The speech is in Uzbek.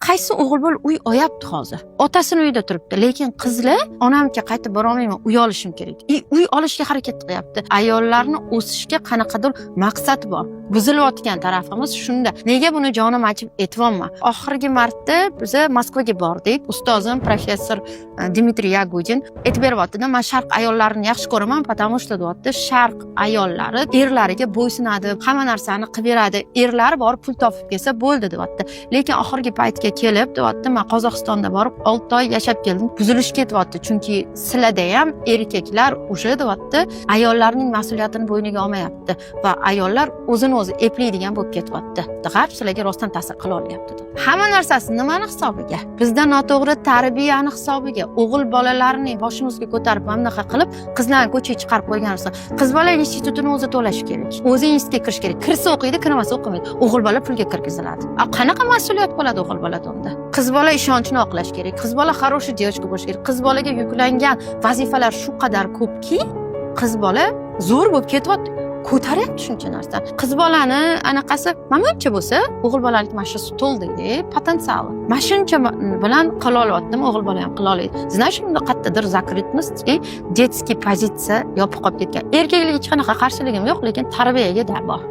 qaysi o'g'il bola uy oyapti hozir? Otasini uyida turibdi, lekin qizlar onamga qaytib bora olmayman, uy olishim kerak. Uy olishga harakat qilyapti. Ayollarni o'sishga qanaqadir maqsad bor. Buzilayotgan tarafimiz shunda. Nega buni jonim ochib aytibman? Oxirgi marta biz Moskvaga bordik. Ustozim professor Dmitriy Yagudin aytib beryapti-da, men sharq ayollarini yaxshi ko'raman, потому что deyapti, sharq ayollari erlariga bo'ysunadi, hamma narsani qilib beradi. Erlari borib pul topib kelsa bo'ldi deyapti. Lekin oxirgi paytga kelib deyapti, men Qozog'istonda borib 6 oy yashab keldim. Buzilish ketyapti, chunki sizlarda ham erkaklar o'sha deyapti, ayollarning mas'uliyatini bo'yniga olmayapti va ayollar o'zini o'zi eplaydigan bo'lib ketyapti. G'arb sizlarga rostdan ta'sir qila olyapti. Hamma narsasi nimani hisobiga? Bizda noto'g'ri tarbiyani hisobiga, o'g'il bolalarni boshimizga ko'tarib, mamnaqa qilib, qizlarni ko'chaga chiqarib qo'ygansiz. Qiz bola institutini o'zi to'lashi kerak. O'zi institutga kirish kerak. Kirsa o'qiydi, kirmasa o'qimaydi. O'g'il bola pulga kirgiziladi. Qanaqa mas'uliyat bo'ladi o'g'il bolada unda? Qiz bola ishonchni oqlash kerak. Qiz bola хороший девочка bo'lish kerak. Qiz bolaga yuklangan vazifalar shu qadar ko'pki, qiz bola zo'r bo'lib ketyapti. Ko'taryapti shuncha narsa. Qiz bolani anaqasi menimcha bo'lsa, o'g'il bolalik mana shu to'ldagi potensiali. Mana shuncha bilan qila olyaptim, o'g'il bola ham qila oladi. Знаешь, unda qayerdadir zakritnosti, детский pozitsiya yopib qolib ketgan. Erkaklikka hech qanaqa qarshiligim yo'q, lekin tarbiyaga da bor.